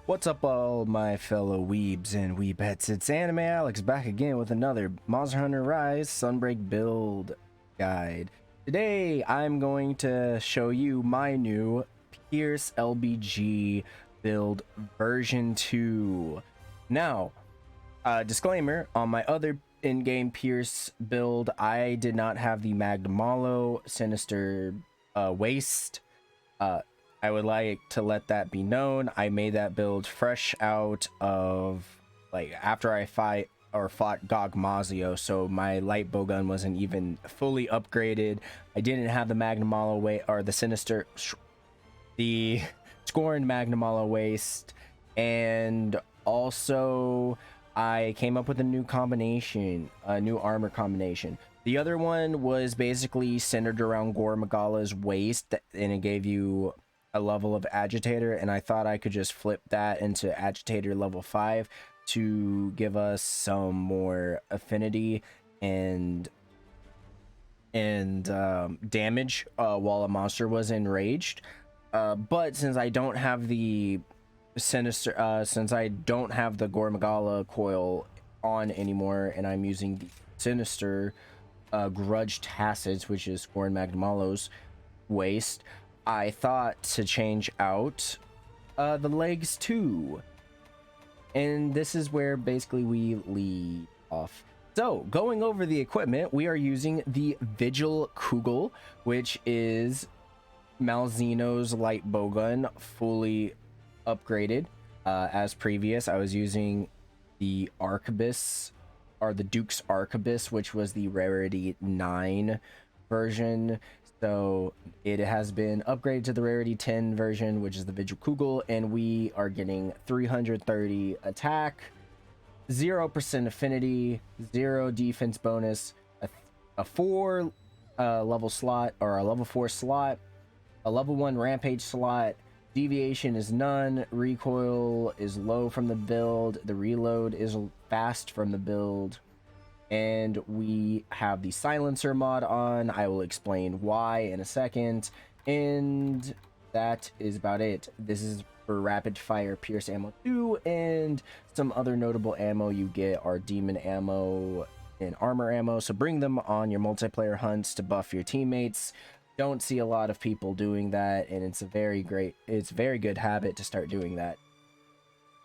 What's up, all my fellow weebs and weebettes? It's AnimeALX back again with another Monster Hunter Rise Sunbreak build guide. Today, I'm going to show you my new Pierce LBG build version 2. Now, disclaimer, on my other in-game Pierce build, I did not have the Magnamalo Sinister Waste. I would like to let that be known. I made that build fresh out of, like, after I fought Gogmazio, so my light bowgun wasn't even fully upgraded. I didn't have the Magnamalo Waste, or the Scorned Magnamalo Waste, and also I came up with a new combination, a new armor combination. The other one was basically centered around Gore Magala's waist, and it gave you a level of agitator, and I thought I could just flip that into agitator level 5 to give us some more affinity and damage while a monster was enraged. But since I don't have the since I don't have the Gore Magala coil on anymore, and I'm using the Sinister Grudge Tacids, which is Scorn Magnamalo's waste, I thought to change out the legs too. And this is where basically we leave off. So, going over the equipment, we are using the Vigil Kugel, which is Malzeno's light bowgun, fully upgraded. As previous, I was using the Arquebus, or the Duke's Arquebus, which was the rarity 9 version. So it has been upgraded to the rarity 10 version, which is the Vigil Kugel, and we are getting 330 attack, 0% affinity, 0 defense bonus, a 4 level slot, or a level 4 slot, a level 1 rampage slot. Deviation is none, recoil is low from the build, the reload is fast from the build, and we have the silencer mod on. I will explain why in a second, and that is about it. This is for rapid fire Pierce ammo 2, and some other notable ammo you get are demon ammo and armor ammo, so bring them on your multiplayer hunts to buff your teammates. Don't see a lot of people doing that, and it's a very good habit to start doing that.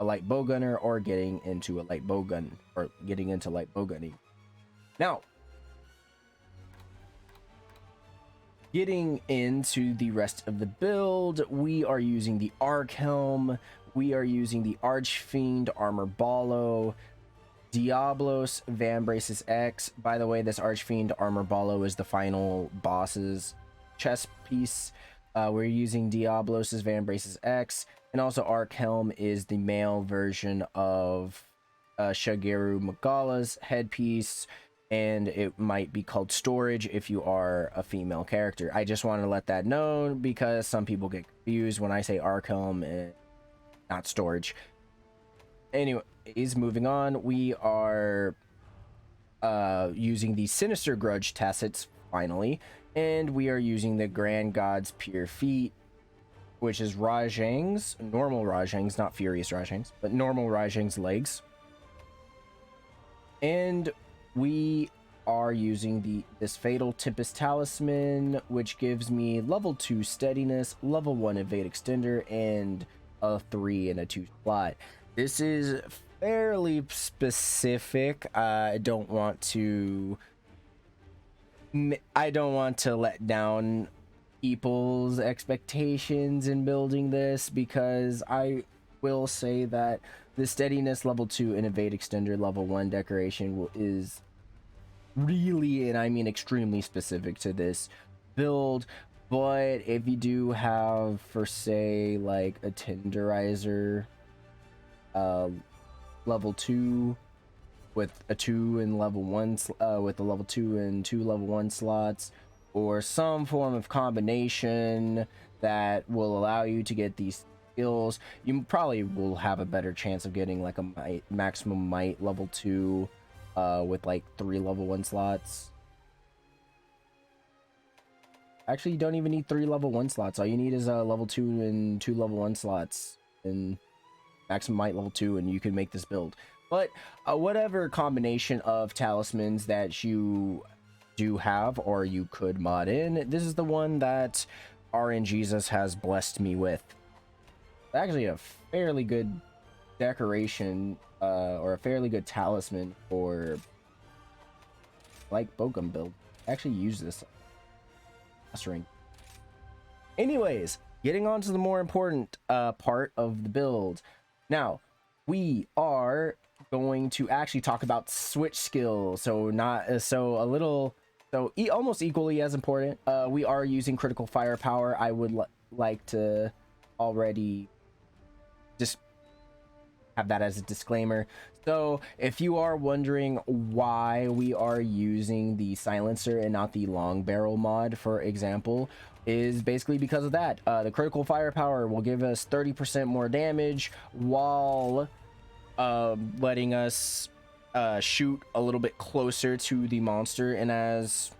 A light bowgunner, or getting into light bowgunning. Now, getting into the rest of the build, we are using the Arc Helm, we are using the Archfiend Armor Ballo, Diablos Vambraces X. By the way, this Archfiend Armor Ballo is the final boss's chest piece. We're using Diablos's Vambraces X, and also Arc Helm is the male version of Shigeru Magala's headpiece, and it might be called Storage if you are a female character. I just want to let that known because some people get confused when I say Arc Helm and not Storage. Anyways, moving on, we are using the Sinister Grudge Tacids finally, and we are using the Grand God's Pure Feet, which is Rajang's, normal Rajang's, not Furious Rajang's, but normal Rajang's legs. And we are using this Fatal Tempest Talisman, which gives me level 2 steadiness, level 1 evade extender, and a 3 and a 2 slot. This is fairly specific. I don't want to let down people's expectations in building this, because I will say that the steadiness level 2 and evade extender level 1 decoration is really, and I mean extremely specific to this build. But if you do have, for say, like a tenderizer level 2 with a 2 and level 1 with a level 2 and 2 level 1 slots, or some form of combination that will allow you to get these skills, you probably will have a better chance of getting like a maximum might level 2 with like 3 level 1 slots. Actually, you don't even need 3 level 1 slots. All you need is a level 2 and 2 level 1 slots, and maximum might level 2, and you can make this build. But whatever combination of talismans that you do have or you could mod in, this is the one that RNGesus has blessed me with. Actually a fairly good decoration or a fairly good talisman for like bowgun build. I actually use this last ring. Anyways, getting on to the more important part of the build. Now, we are going to actually talk about switch skills. So almost equally as important. We are using critical firepower. I would like to already just have that as a disclaimer. So if you are wondering why we are using the silencer and not the long barrel mod, for example, is basically because of that. The critical firepower will give us 30% more damage while letting us shoot a little bit closer to the monster. And as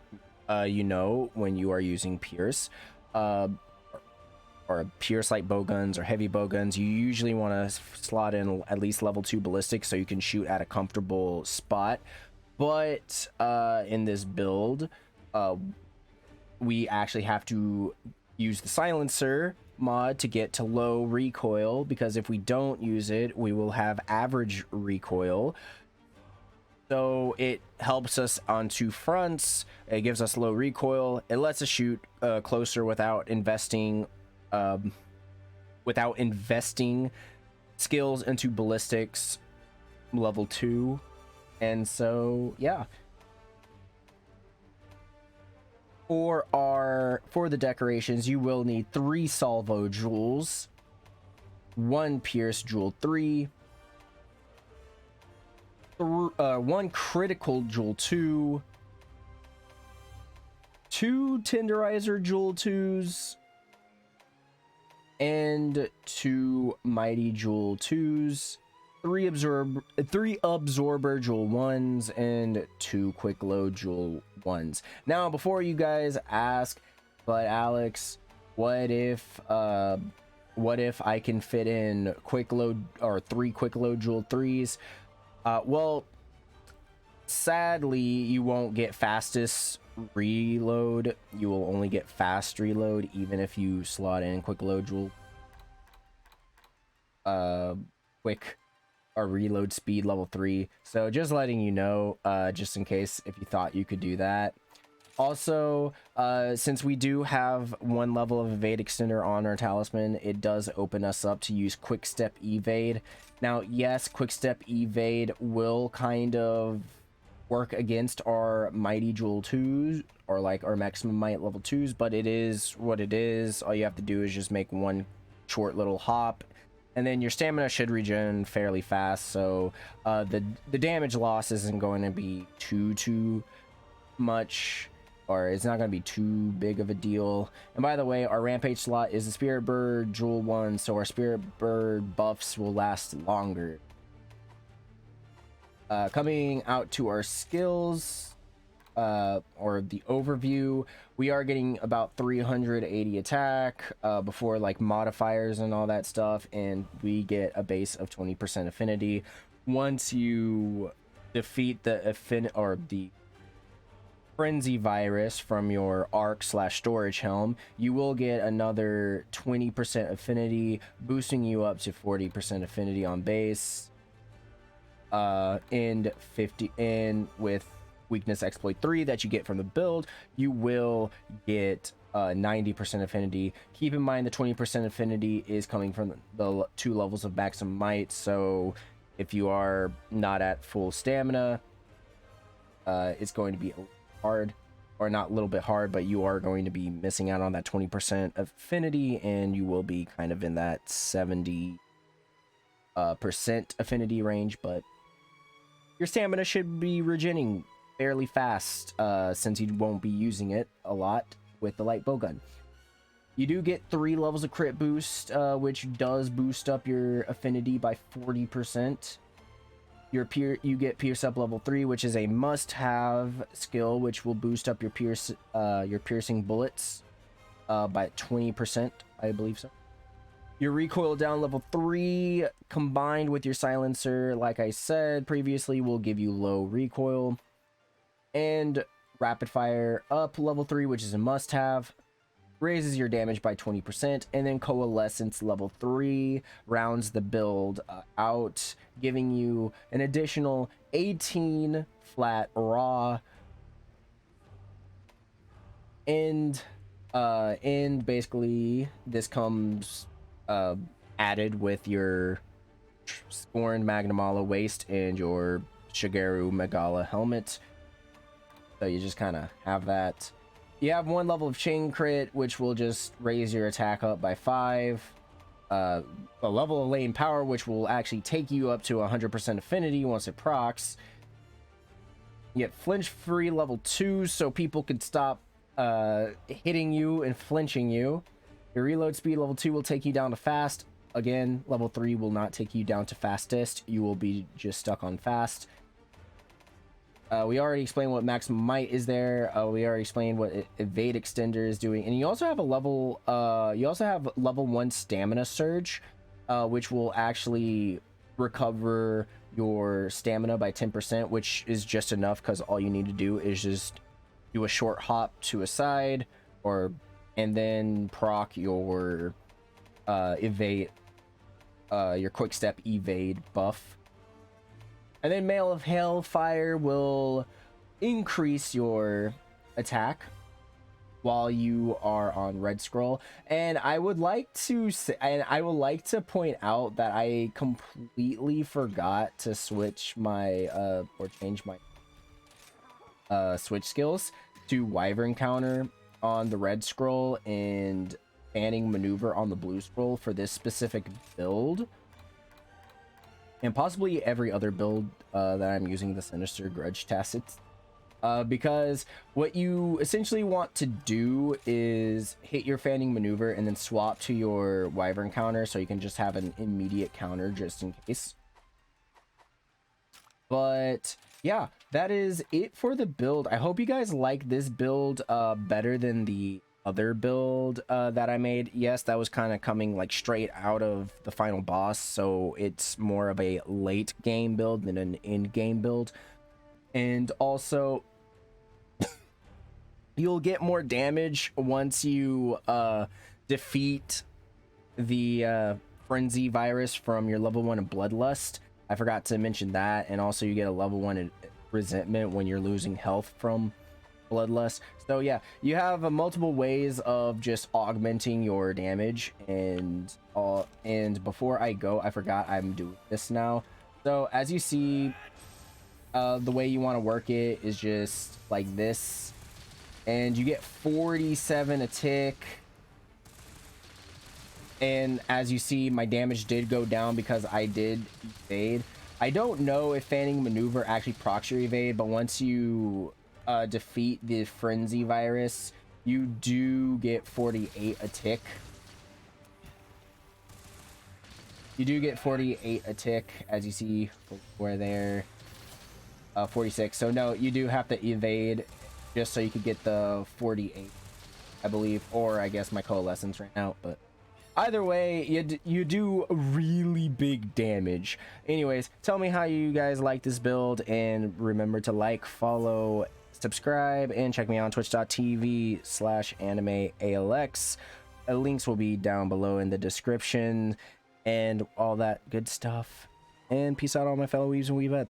you know, when you are using Pierce or Pierce light bowguns or heavy bowguns, you usually want to slot in at least level 2 ballistic so you can shoot at a comfortable spot. But in this build, we actually have to use the silencer mod to get to low recoil, because if we don't use it, we will have average recoil. So it helps us on two fronts. It gives us low recoil. It lets us shoot closer without investing skills into ballistics level 2. And so yeah, for the decorations, you will need 3 salvo jewels, 1 pierce jewel 3, 1 critical jewel 2, 2 tenderizer jewel 2s, and 2 mighty jewel 2s, 3 absorber jewel 1s, and 2 quick load jewel 1s. Now, before you guys ask, but Alex, what if I can fit in quick load or 3 quick load jewel 3s? Well, sadly, you won't get fastest reload. You will only get fast reload even if you slot in quick load jewel quick or reload speed level 3. So just letting you know, just in case if you thought you could do that. Also, since we do have 1 level of evade extender on our talisman, it does open us up to use quick step evade. Now, yes, quick step evade will kind of work against our mighty jewel 2s or like our maximum might level 2s, but it is what it is. All you have to do is just make 1 short little hop, and then your stamina should regen fairly fast. So the damage loss isn't going to be too much, or it's not going to be too big of a deal. And by the way, our rampage slot is the spirit bird jewel 1, so our spirit bird buffs will last longer. Coming out to our skills, or the overview, we are getting about 380 attack before like modifiers and all that stuff, and we get a base of 20% affinity. Once you defeat the the frenzy virus from your arc/storage helm, you will get another 20% affinity, boosting you up to 40% affinity on base. And with weakness exploit 3 that you get from the build, you will get 90% affinity. Keep in mind the 20% affinity is coming from the 2 levels of maximum might, so if you are not at full stamina, it's going to be hard, or not a little bit hard, but you are going to be missing out on that 20% affinity, and you will be kind of in that 70% affinity range. But your stamina should be regenerating fairly fast, since you won't be using it a lot with the light bowgun. You do get 3 levels of crit boost, which does boost up your affinity by 40%. You get pierce up level 3, which is a must-have skill, which will boost up your piercing bullets by 20%, I believe so. Your recoil down level 3 combined with your silencer, like I said previously, will give you low recoil. And rapid fire up level 3, which is a must have, raises your damage by 20%. And then coalescence level 3 rounds the build out, giving you an additional 18 flat raw. And basically this comes added with your Scorned Magnamala waist and your Shigeru Megala helmet. So you just kind of have that. You have 1 level of chain crit, which will just raise your attack up by 5. A level of lane power, which will actually take you up to 100% affinity once it procs. You get flinch free level 2, so people can stop hitting you and flinching you. Your reload speed level 2 will take you down to fast. Again, level 3 will not take you down to fastest. You will be just stuck on fast. We already explained what maximum might is there. We already explained what evade extender is doing, and you also have a level. You also have level 1 stamina surge, which will actually recover your stamina by 10%, which is just enough because all you need to do is just do a short hop to a side, and then proc your evade, your quick step evade buff. And then Mail of Hailfire will increase your attack while you are on Red Scroll. And I would like to say, and I would like to point out that I completely forgot to switch my or change my switch skills to Wyvern Counter on the Red Scroll and Fanning Maneuver on the Blue Scroll for this specific build. And possibly every other build that I'm using the Sinister Grudge Tacits. Because what you essentially want to do is hit your Fanning Maneuver and then swap to your Wyvern Counter so you can just have an immediate counter just in case. But yeah, that is it for the build. I hope you guys like this build better than the other build that I made. Yes, that was kind of coming like straight out of the final boss, so it's more of a late game build than an end game build. And also you'll get more damage once you defeat the frenzy virus from your level 1 of Bloodlust. I forgot to mention that. And also you get a level 1 resentment when you're losing health from Bloodlust. So yeah, you have multiple ways of just augmenting your damage. And before I go, I forgot I'm doing this now. So as you see, the way you want to work it is just like this, and you get 47 a tick. And as you see, my damage did go down because I did evade. I don't know if Fanning Maneuver actually procs your evade, but once you defeat the frenzy virus, you do get 48 a tick. You do get 48 a tick, as you see where they're 46. So no, you do have to evade just so you could get the 48, I believe, or I guess my coalescence right now. But either way, you do really big damage. Anyways, tell me how you guys like this build, and remember to like, follow, subscribe, and check me out on twitch.tv/AnimeALX. Links will be down below in the description and all that good stuff. And peace out, all my fellow weaves and weavettes.